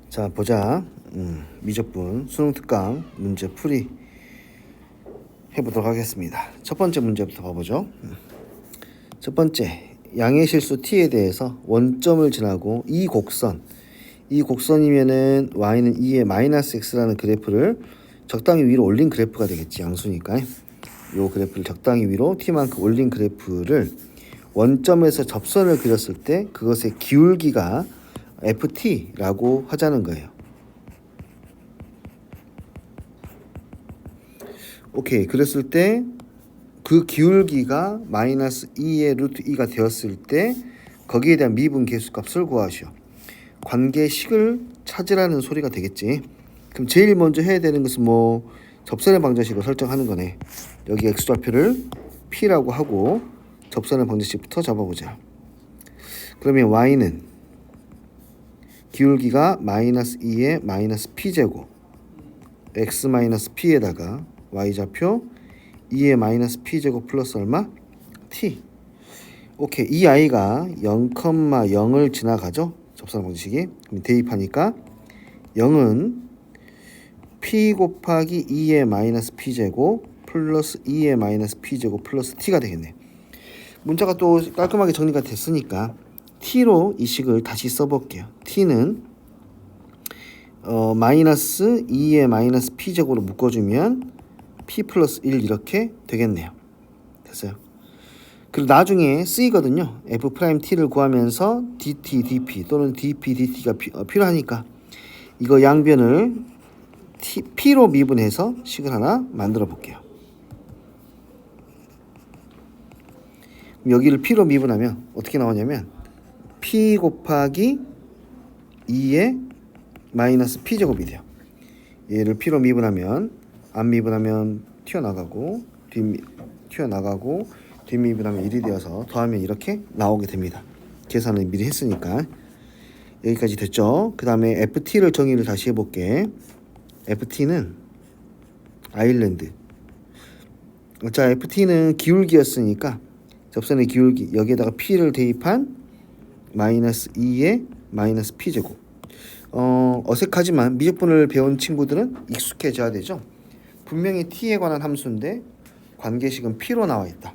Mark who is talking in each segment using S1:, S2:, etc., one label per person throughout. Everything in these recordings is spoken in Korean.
S1: 자, 보자. 미적분 수능 특강 문제 풀이 해보도록 하겠습니다. 첫 번째 문제부터 봐보죠. 첫 번째, 양의 실수 t에 대해서 원점을 지나고 이 곡선이면은 y는 2의 마이너스 x라는 그래프를 적당히 위로 올린 그래프가 되겠지. 양수니까 요 그래프를 적당히 위로 t만큼 올린 그래프를 원점에서 접선을 그렸을 때 그것의 기울기가 ft라고 하자는 거예요. 오케이. 그랬을 때 그 기울기가 마이너스 2의 루트 2가 되었을 때 거기에 대한 미분 계수값을 구하시오. 관계식을 찾으라는 소리가 되겠지. 그럼 제일 먼저 해야 되는 것은 뭐 접선의 방정식을 설정하는 거네. 여기 x좌표를 p라고 하고 접선의 방정식부터 잡아보자. 그러면 y는 기울기가 마이너스 2의 마이너스 p제곱 x 마이너스 p에다가 y좌표 2의 마이너스 p제곱 플러스 얼마? t. 오케이. 이 i가 0,0을 지나가죠. 접선 방정식이. 그럼 대입하니까 0은 p 곱하기 2의 마이너스 p제곱 플러스 2의 마이너스 p제곱 플러스 t가 되겠네. 문자가 또 깔끔하게 정리가 됐으니까 t로 이 식을 다시 써볼게요. t는 마이너스 2의 마이너스 p제곱으로 묶어주면 p 플러스 1 이렇게 되겠네요. 됐어요. 그리고 나중에 쓰이거든요. f 프라임 t를 구하면서 dt, dp 또는 dp, dt가 필요하니까 이거 양변을 p로 미분해서 식을 하나 만들어 볼게요. 여기를 p로 미분하면 어떻게 나오냐면 p 곱하기 2의 마이너스 p제곱이 돼요. 얘를 p로 미분하면 안 미분하면 튀어나가고 뒷미분하면 1이 되어서 더하면 이렇게 나오게 됩니다. 계산을 미리 했으니까. 여기까지 됐죠. 그 다음에 ft를 정의를 다시 해볼게. ft는 아일랜드. 자, ft는 기울기였으니까 접선의 기울기 여기에다가 p를 대입한 마이너스 2의 마이너스 p제곱. 어색하지만 미적분을 배운 친구들은 익숙해져야 되죠. 분명히 t에 관한 함수인데 관계식은 p로 나와 있다.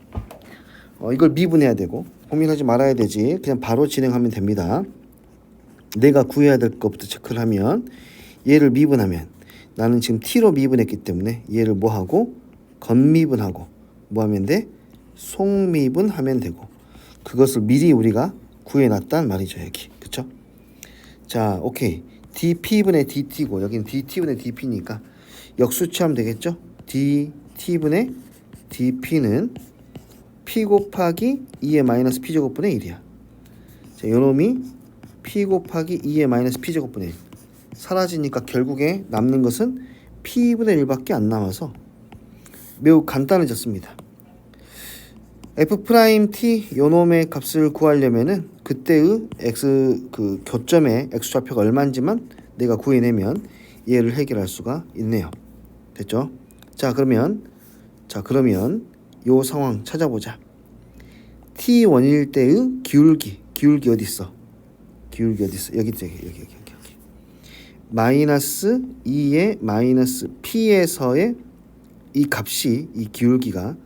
S1: 이걸 미분해야 되고 고민하지 말아야 되지. 그냥 바로 진행하면 됩니다. 내가 구해야 될 것부터 체크를 하면 얘를 미분하면 나는 지금 t로 미분했기 때문에 얘를 뭐하고 건미분하고 뭐하면 돼? 속미분하면 되고 그것을 미리 우리가 구해놨단 말이죠. 여기 그쵸? 자, 오케이. dp분의 dt고 여기는 dt분의 dp니까 역수치하면 되겠죠? dt분의 dp는 p 곱하기 2의 마이너스 p제곱분의 1이야. 자, 요놈이 p 곱하기 2의 마이너스 p제곱분의 1 사라지니까 결국에 남는 것은 p분의 1밖에 안 남아서 매우 간단해졌습니다. f't 요놈의 값을 구하려면은 그때의 x 그 교점의 x좌표가 얼마인지만 내가 구해내면 얘를 해결할 수가 있네요. 됐죠? 자, 그러면 요 상황 찾아보자. t1일 때의 기울기 어디 있어? 기울기 어디 있어? 여기. 마이너스 2의 마이너스 p에서의 이 값이 이 기울기가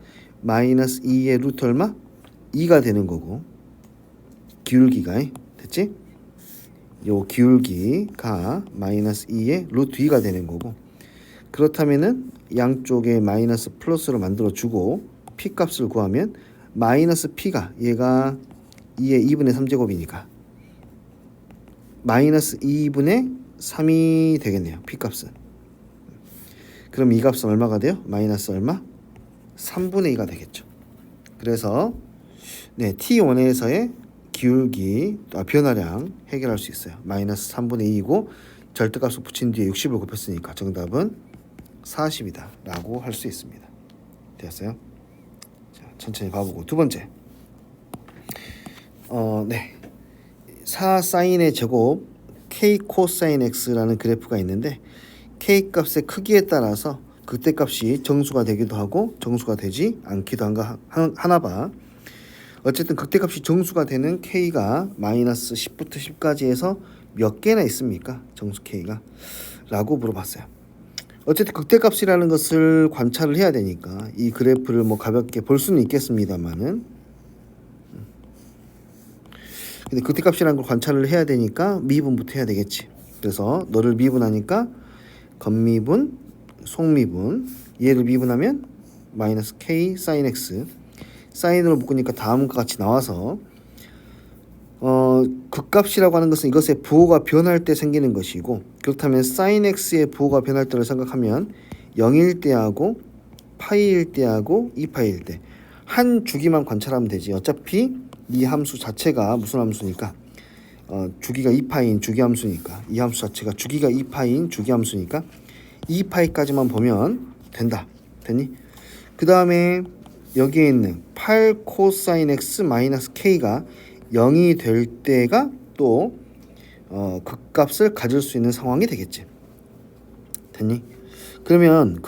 S1: 마이너스 2의 루트 얼마? 2가 되는 거고 기울기가 됐지? 요 기울기가 마이너스 2의 루트 2가 되는 거고 그렇다면은 양쪽에 마이너스 플러스로 만들어 주고 p 값을 구하면 마이너스 p가 얘가 2의 2분의 3제곱이니까 마이너스 2분의 3이 되겠네요. p 값은. 그럼 이 값은 얼마가 돼요? 마이너스 얼마? 3분의 2가 되겠죠. 그래서 네, t1에서의 기울기 변화량 해결할 수 있어요. 마이너스 3분의 2이고 절대값을 붙인 뒤에 60을 곱했으니까 정답은 40이다 라고 할 수 있습니다. 되었어요? 자, 천천히 가보고 두 번째 4 사인의 제곱 k 코사인 x라는 그래프가 있는데 k 값의 크기에 따라서 그때 값이 정수가 되기도 하고 정수가 되지 않기도 하나 봐. 어쨌든 극대값이 정수가 되는 k가 마이너스 10부터 10까지 해서 몇 개나 있습니까? 정수 K가 라고 물어봤어요. 어쨌든 극대값이라는 것을 관찰을 해야 되니까 이 그래프를 뭐 가볍게 볼 수는 있겠습니다만은, 근데 극대값이라는 걸 관찰을 해야 되니까 미분부터 해야 되겠지. 그래서 너를 미분하니까 겉미분, 속미분, 얘를 미분하면 마이너스 K sin X, 사인으로 묶으니까 다음과 같이 나와서 극값이라고 하는 것은 이것의 부호가 변할 때 생기는 것이고, 그렇다면 sin x의 부호가 변할 때를 생각하면 0일 때하고 파이일 때하고 2파이일 때 한 주기만 관찰하면 되지. 어차피 이 함수 자체가 무슨 함수니까 주기가 2파이인 주기함수니까, 이 함수 자체가 주기가 2파이인 주기함수니까 2파이까지만 보면 된다. 됐니? 그 다음에 여기에 있는 8 코사인 x 마이너스 k가 0이 될 때가 또 극값을 가질 수 있는 상황이 되겠지. 됐니? 그러면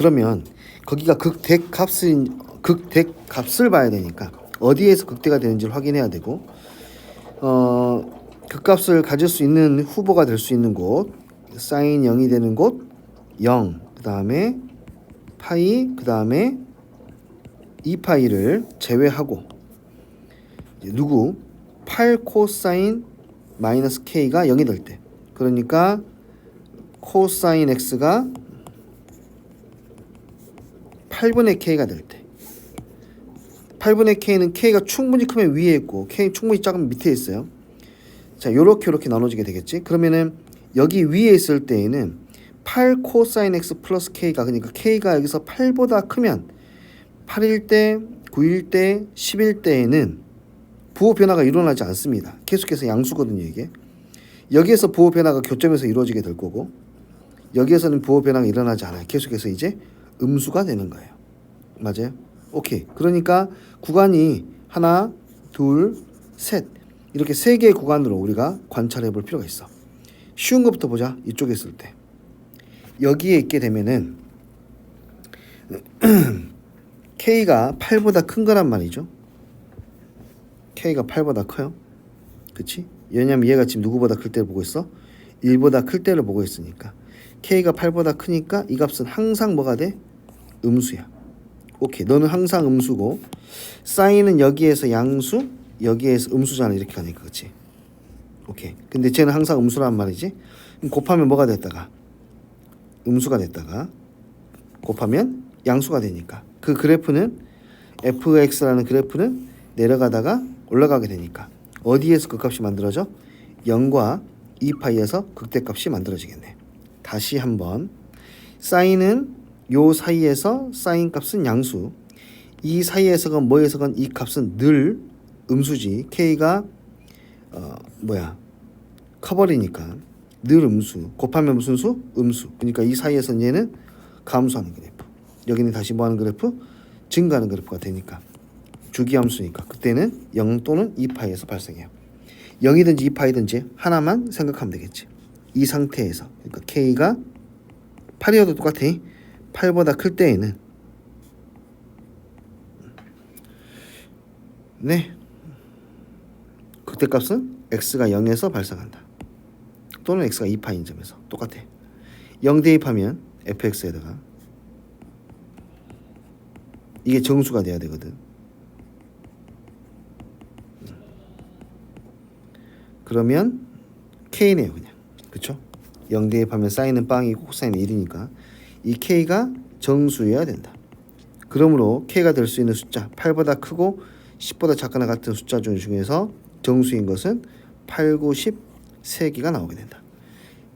S1: 거기가 극대값을 봐야 되니까 어디에서 극대가 되는지를 확인해야 되고, 극값을 가질 수 있는 후보가 될 수 있는 곳, 사인 0이 되는 곳 0, 그 다음에 파이, 그 다음에 2파이를 제외하고 누구? 8 코사인 마이너스 k가 0이 될 때, 그러니까 코사인 x가 8분의 k가 될 때, 8분의 k는 k가 충분히 크면 위에 있고 k 충분히 작으면 밑에 있어요. 자, 요렇게 나눠지게 되겠지. 그러면은 여기 위에 있을 때에는 8 코사인 x 플러스 k가, 그러니까 k가 여기서 8보다 크면 8일 때, 9일 때, 10일 때에는 부호 변화가 일어나지 않습니다. 계속해서 양수거든요, 이게. 여기에서 부호 변화가 교점에서 이루어지게 될 거고, 여기에서는 부호 변화가 일어나지 않아요. 계속해서 이제 음수가 되는 거예요. 맞아요? 오케이. 그러니까 구간이 하나, 둘, 셋, 이렇게 세 개의 구간으로 우리가 관찰해 볼 필요가 있어. 쉬운 것부터 보자. 이쪽에 있을 때 여기에 있게 되면은 K가 8보다 큰 거란 말이죠. K가 8보다 커요. 그치? 왜냐면 얘가 지금 누구보다 클 때를 보고 있어? 1보다 클 때를 보고 있으니까. K가 8보다 크니까 이 값은 항상 뭐가 돼? 음수야. 오케이. 너는 항상 음수고, 사인은 여기에서 양수, 여기에서 음수잖아. 이렇게 가니까. 그치? 오케이. 근데 쟤는 항상 음수란 말이지. 곱하면 뭐가 됐다가? 음수가 됐다가 곱하면 양수가 되니까, 그 그래프는 fx라는 그래프는 내려가다가 올라가게 되니까 어디에서 극값이 만들어져? 0과 2파이에서 극대값이 만들어지겠네. 다시 한번, 사인은 요 사이에서 사인 값은 양수, 이 사이에서건 뭐에서건 이 값은 늘 음수지. k가 커버리니까 늘 음수, 곱하면 무슨 수? 음수. 그러니까 이 사이에서는 얘는 감소하는 그래프, 여기는 다시 뭐하는 그래프? 증가하는 그래프가 되니까, 주기함수니까 그때는 0 또는 2파이에서 발생해요. 0이든지 2파이든지 하나만 생각하면 되겠지. 이 상태에서, 그러니까 K가 8이어도 똑같아. 8보다 클 때에는 극대값은 x가 0에서 발생한다. 또는 x가 2파인 점에서 똑같아. 0 대입하면 fx에다가 이게 정수가 돼야 되거든. 그러면 k네요, 그냥. 그쵸? 0 대입하면 사인은 빵이고 코사인은 1이니까 이 k가 정수여야 된다. 그러므로 k가 될 수 있는 숫자, 8보다 크고 10보다 작거나 같은 숫자 중에서 정수인 것은 8, 9, 10 3개가 나오게 된다.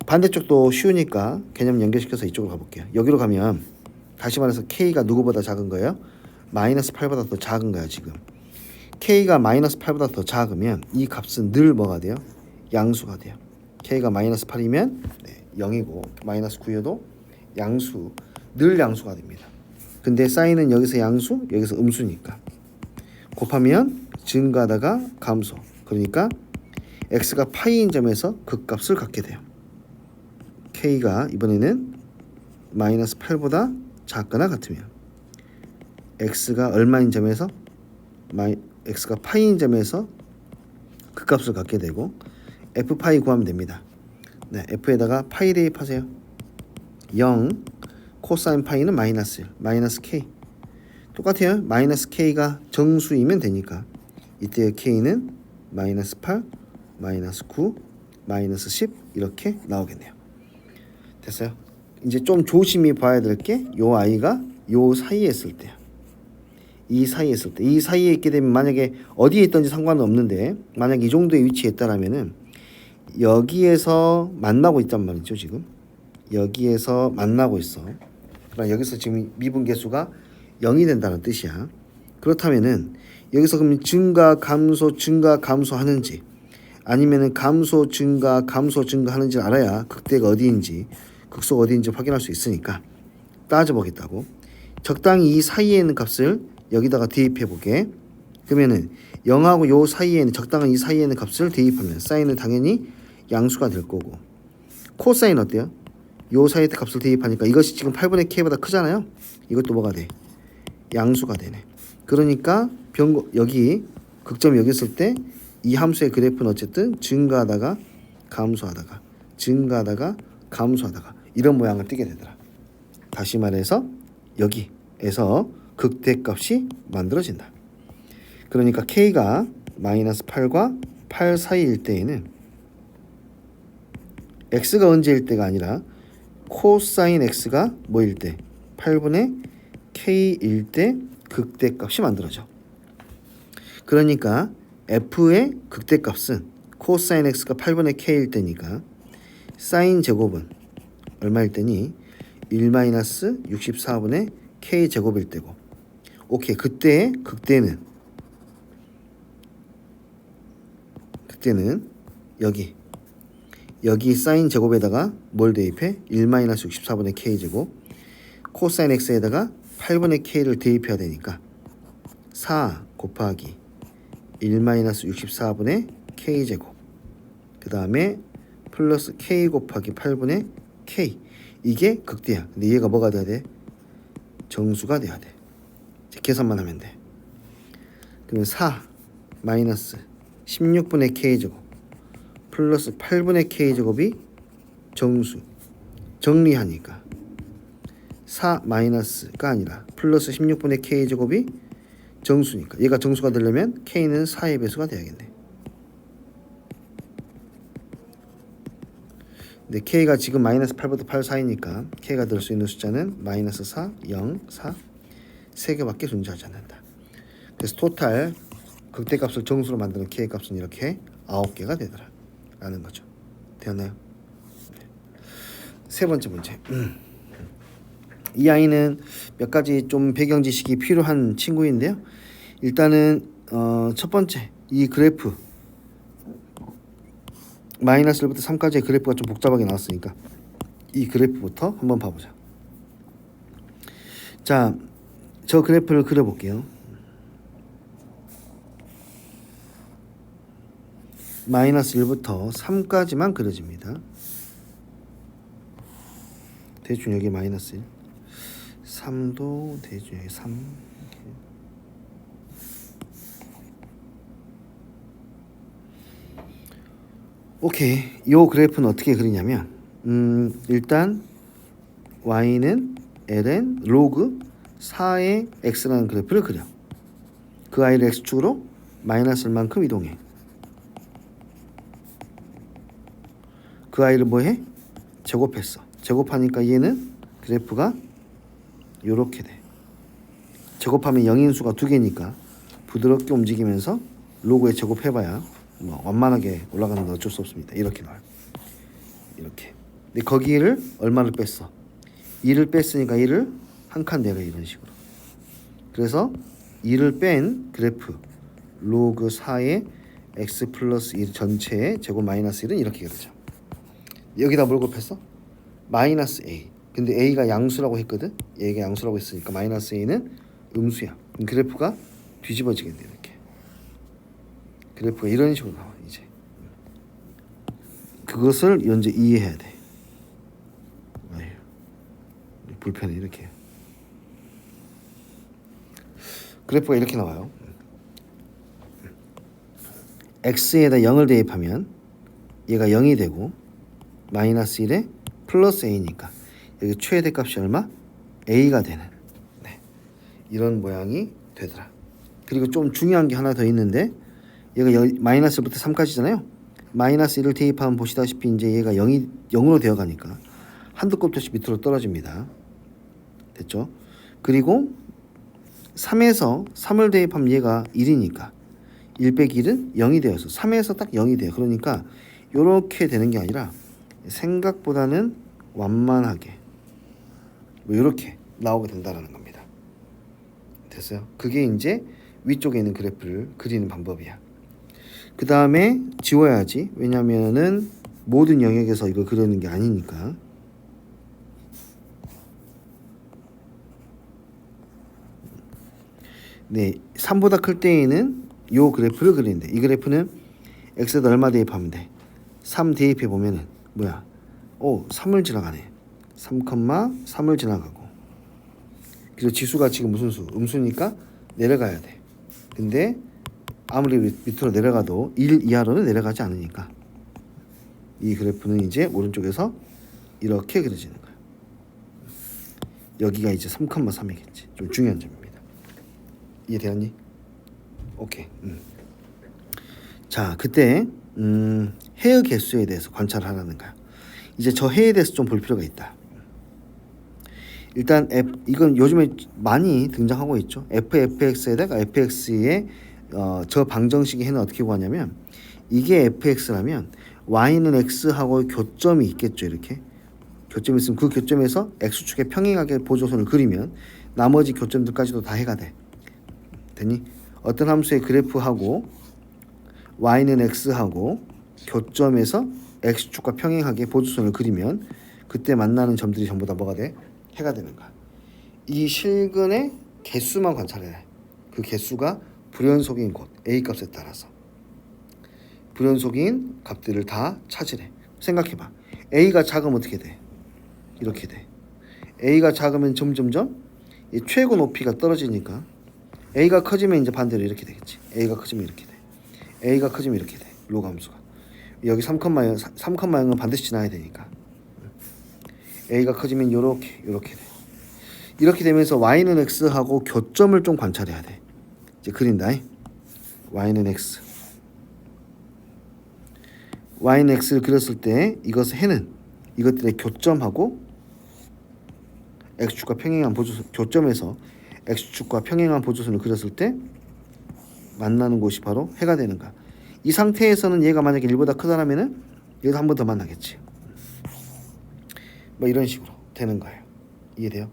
S1: 반대쪽도 쉬우니까 개념 연결시켜서 이쪽으로 가볼게요. 여기로 가면 다시 말해서 k가 누구보다 작은 거예요? 마이너스 8보다 더 작은 거야. 지금 k가 마이너스 8보다 더 작으면 이 값은 늘 뭐가 돼요? 양수가 돼요. k가 마이너스 8이면 0이고 마이너스 9여도 양수, 늘 양수가 됩니다. 근데 사인은 여기서 양수, 여기서 음수니까 곱하면 증가하다가 감소, 그러니까 x가 파이인 점에서 극값을 갖게 돼요. k가 이번에는 마이너스 8보다 작거나 같으면 x가 얼마인 점에서 x가 파이인 점에서 극값을 갖게 되고 f파이 구하면 됩니다. 네, f에다가 파이 대입하세요. 0 코사인 파이는 마이너스 1 마이너스 k 똑같아요. 마이너스 k가 정수이면 되니까 이때의 k는 마이너스 8 마이너스 9 마이너스 10 이렇게 나오겠네요. 됐어요. 이제 좀 조심히 봐야 될 게 요 아이가 요 사이에 있을 때야. 이 사이에 있을 때, 이 사이에 있게 되면 만약에 어디에 있든지 상관은 없는데 만약 이 정도의 위치에 있다라면은 여기에서 만나고 있단 말이죠. 지금 여기에서 만나고 있어. 그러나 여기서 지금 미분계수가 0이 된다는 뜻이야. 그렇다면은 여기서 그럼 증가 감소 하는지 아니면은 감소 증가 하는지 알아야 극대가 어디인지 극소가 어디인지 확인할 수 있으니까 따져보겠다고. 적당히 이 사이에 있는 값을 여기다가 대입해 보게. 그러면은 0하고 요 사이에 있는 적당한 이 사이에 있는 값을 대입하면 사인은 당연히 양수가 될 거고 코사인 어때요? 요 사이에 값을 대입하니까 이것이 지금 8분의 k보다 크잖아요. 이것도 뭐가 돼? 양수가 되네. 그러니까 여기 극점이 여기 있을 때 이 함수의 그래프는 어쨌든 증가하다가 감소하다가 이런 모양을 띠게 되더라. 다시 말해서 여기에서 극대값이 만들어진다. 그러니까 k가 마이너스 8과 8 사이일 때에는 x가 언제일 때가 아니라 코사인 x가 뭐일 때? 8분의 k일 때 극대값이 만들어져. 그러니까 f의 극대값은 코사인 x가 8분의 k일 때니까 사인 제곱은 얼마일 때니? 1-64분의 k 제곱일 때고. 오케이. 그때의 극대는 여기 사인 제곱에다가 뭘 대입해? 1-64분의 k 제곱 코사인 x에다가 8분의 k를 대입해야 되니까 4 곱하기 1-64분의 k 제곱 그 다음에 플러스 k 곱하기 8분의 k 이게 극대야. 근데 얘가 뭐가 돼야 돼? 정수가 돼야 돼. 계산만 하면 돼. 그러면 4 마이너스 16분의 k 제곱 플러스 8분의 k 제곱이 정수. 정리하니까 4 마이너스가 아니라 플러스 16분의 k 제곱이 정수니까 얘가 정수가 되려면 k는 4의 배수가 돼야겠네. 근데 k가 지금 마이너스 8부터 8 사이니까 k가 될 수 있는 숫자는 마이너스 4, 0, 4 3개밖에 존재하지 않는다. 그래서 토탈 극대값을 정수로 만드는 k값은 이렇게 9개가 되더라 라는 거죠. 되었나요? 네. 세 번째 문제. 이 아이는 몇 가지 좀 배경 지식이 필요한 친구인데요. 일단은 첫 번째 이 그래프 마이너스 1부터 3까지의 그래프가 좀 복잡하게 나왔으니까 이 그래프부터 한번 봐보자. 자, 저 그래프를 그려볼게요. 마이너스 1부터 3까지만 그려집니다. 대충 여기 마이너스 1 3도 대충 여기 3 오케이. 요 그래프는 어떻게 그리냐면 일단 y는 ln 로그 4의 x라는 그래프를 그려. 그 i를 x축으로 마이너스 1만큼 이동해. 그 i를 뭐해? 제곱했어. 제곱하니까 얘는 그래프가 요렇게 돼. 제곱하면 영인수가 2개니까 부드럽게 움직이면서 로그에 제곱해봐야 뭐 완만하게 올라가는 건 어쩔 수 없습니다. 이렇게 나와요. 이렇게. 근데 거기를 얼마를 뺐어? 2를 뺐으니까 2를 한 칸 내려 이런 식으로. 그래서 2를 뺀 그래프 로그 4의 x 플러스 1 전체의 제곱 마이너스 1은 이렇게 그려져. 여기다 뭘 곱했어? 마이너스 a. 근데 a가 양수라고 했거든. 얘가 양수라고 했으니까 마이너스 a는 음수야. 그래프가 뒤집어지겠네 이렇게. 그래프가 이런 식으로 나와 이제. 그것을 이제 이해해야 돼. 아유, 불편해 이렇게. 그래프가 이렇게 나와요. x에다 0을 대입하면 얘가 0이 되고 마이너스 1에 플러스 a니까 여기 최대값이 얼마? a가 되는 네. 이런 모양이 되더라. 그리고 좀 중요한 게 하나 더 있는데 얘가 마이너스 1부터 3까지잖아요. 마이너스 1을 대입하면 보시다시피 이제 얘가 0으로 되어 가니까 한두 곱듯이 밑으로 떨어집니다. 됐죠? 그리고 3에서 3을 대입하면 얘가 1이니까 1 빼기 1은 0이 되어서 3에서 딱 0이 돼요. 그러니까 이렇게 되는 게 아니라 생각보다는 완만하게 뭐 이렇게 나오게 된다라는 겁니다. 됐어요? 그게 이제 위쪽에 있는 그래프를 그리는 방법이야. 그 다음에 지워야지. 왜냐면은 모든 영역에서 이걸 그리는 게 아니니까. 네, 3보다 클 때에는 요 그래프를 그리는데 이 그래프는 x에다 얼마 대입하면 돼? 3 대입해 보면은 뭐야? 3을 지나가네. 3,3을 지나가고. 그리고 지수가 지금 무슨 수? 음수니까 내려가야 돼. 근데 아무리 밑으로 내려가도 1 이하로는 내려가지 않으니까 이 그래프는 이제 오른쪽에서 이렇게 그려지는 거야. 여기가 이제 3,3이겠지. 좀 중요한 점입니다. 이해되었니? 오케이. 자, 그때 해의 개수에 대해서 관찰을 하라는 거야. 이제 저 해에 대해서 좀 볼 필요가 있다. 일단 이건 요즘에 많이 등장하고 있죠. fx에다가 fx의 저 방정식의 해는 어떻게 구하냐면 이게 fx라면 y는 x하고 교점이 있겠죠. 이렇게 교점이 있으면 그 교점에서 x축에 평행하게 보조선을 그리면 나머지 교점들까지도 다 해가 돼. 됐니? 어떤 함수의 그래프하고 y는 x하고 교점에서 x축과 평행하게 보조선을 그리면 그때 만나는 점들이 전부 다 뭐가 돼? 해가 되는 거야. 이 실근의 개수만 관찰해야 해. 그 개수가 불연속인 곳 a 값에 따라서 불연속인 값들을 다 찾으래. 생각해봐. a가 작으면 어떻게 돼? 이렇게 돼. a가 작으면 점점점 이 최고 높이가 떨어지니까 a가 커지면 이제 반대로 이렇게 되겠지. a가 커지면 이렇게 돼. a가 커지면 이렇게 돼. 로그 함수가 여기 3,0은 반드시 지나야 되니까 a가 커지면 요렇게 돼. 이렇게 되면서 y는 x하고 교점을 좀 관찰해야 돼. 이제 그린다. y는 x. y는 x를 그렸을 때 이것의 해는 이것들의 교점하고 x축과 평행한 보조선 교점에서 x축과 평행한 보조선을 그렸을 때 만나는 곳이 바로 해가 되는 거야. 이 상태에서는 얘가 만약에 1보다 크다라면은 얘도 한 번 더 만나겠지. 뭐 이런 식으로 되는 거예요. 이해돼요?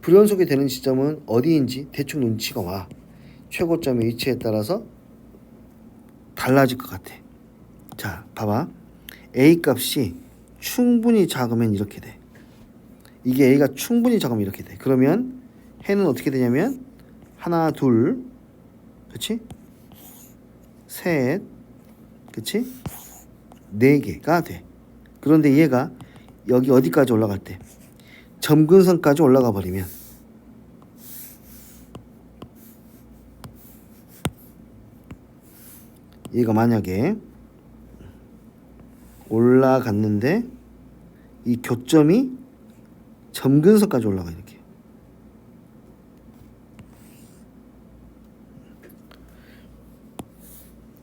S1: 불연속이 되는 지점은 어디인지 대충 눈치가 와. 최고점의 위치에 따라서 달라질 것 같아. 자, 봐봐. a 값이 충분히 작으면 이렇게 돼. 이게 a가 충분히 작으면 이렇게 돼. 그러면 해는 어떻게 되냐면 하나, 둘, 그렇지? 셋, 그렇지? 4개가 돼. 그런데 얘가 여기 어디까지 올라갈 때 점근선까지 올라가 버리면 얘가 만약에 올라갔는데 이 교점이 점근선까지 올라가 이렇게.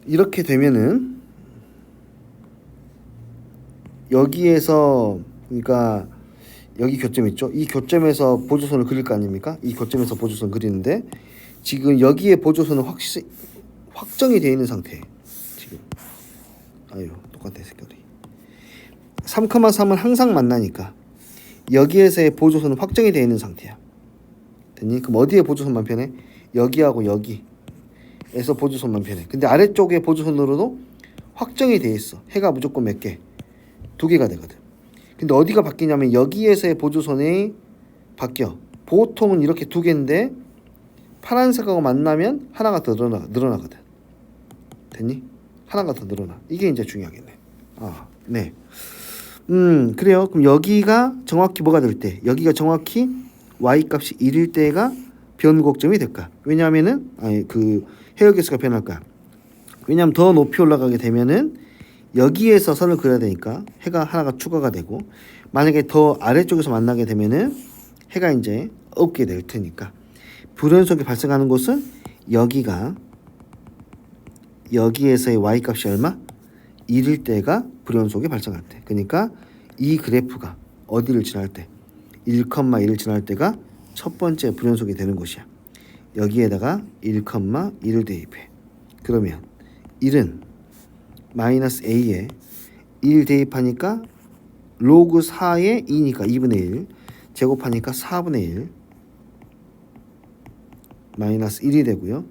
S1: 이렇게 되면은 여기에서 그러니까 여기 교점 있죠. 이 교점에서 보조선을 그릴 거 아닙니까? 이 교점에서 보조선 그리는데 지금 여기에 보조선은 확정이 되어 있는 상태. 지금 아유 똑같아 색깔이. 3,3은 항상 만나니까 여기에서의 보조선은 확정이 되어 있는 상태야. 됐니? 그럼 어디에 보조선만 편해? 여기하고 여기에서 보조선만 편해. 근데 아래쪽에 보조선으로도 확정이 되어 있어. 해가 무조건 몇 개? 2개가 되거든. 근데 어디가 바뀌냐면 여기에서의 보조선이 바뀌어. 보통은 이렇게 2개인데 파란색하고 만나면 하나가 더 늘어나거든. 됐니? 하나가 더 늘어나. 이게 이제 중요하겠네. 네. 그래요. 그럼 여기가 정확히 뭐가 될 때? 여기가 정확히 y 값이 1일 때가 변곡점이 될까? 왜냐하면은 그 해역 개수가 변할까? 왜냐하면 더 높이 올라가게 되면은 여기에서 선을 그려야 되니까 해가 하나가 추가가 되고, 만약에 더 아래쪽에서 만나게 되면은 해가 이제 없게 될 테니까 불연속이 발생하는 곳은 여기가, 여기에서의 y 값이 얼마? 1일 때가 불연속이 발생할 때. 그러니까 이 그래프가 어디를 지날 때, 1,1을 지날 때가 첫 번째 불연속이 되는 곳이야. 여기에다가 1,1을 대입해. 그러면 1은 마이너스 a에 1 대입하니까 로그 4에 2니까 2분의 1 제곱하니까 4분의 1 마이너스 1이 되고요.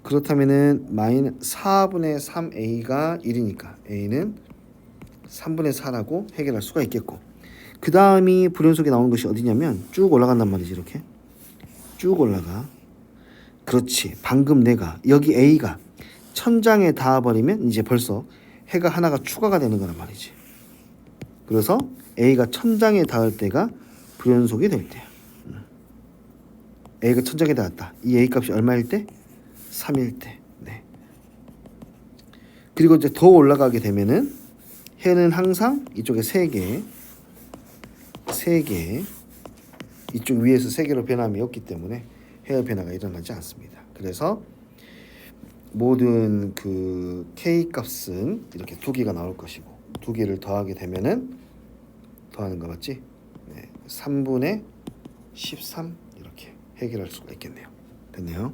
S1: 그렇다면은 마이너스 4분의 3a가 1이니까 a는 3분의 4라고 해결할 수가 있겠고, 그 다음이 불연속이 나오는 것이 어디냐면 쭉 올라간단 말이지. 이렇게 쭉 올라가. 그렇지. 방금 내가 여기 a가 천장에 닿아버리면 이제 벌써 해가 하나가 추가가 되는 거란 말이지. 그래서 a가 천장에 닿을 때가 불연속이 될 때야. a가 천장에 닿았다. 이 a 값이 얼마일 때? 3일 때. 네. 그리고 이제 더 올라가게 되면은 해는 항상 이쪽에 3개, 이쪽 위에서 3개로 변함이 없기 때문에 해의 변화가 일어나지 않습니다. 그래서 모든 그 k 값은 이렇게 2개가 나올 것이고, 2개를 더하게 되면은 더하는 거 맞지? 네. 3분의 13 이렇게 해결할 수가 있겠네요. 됐네요.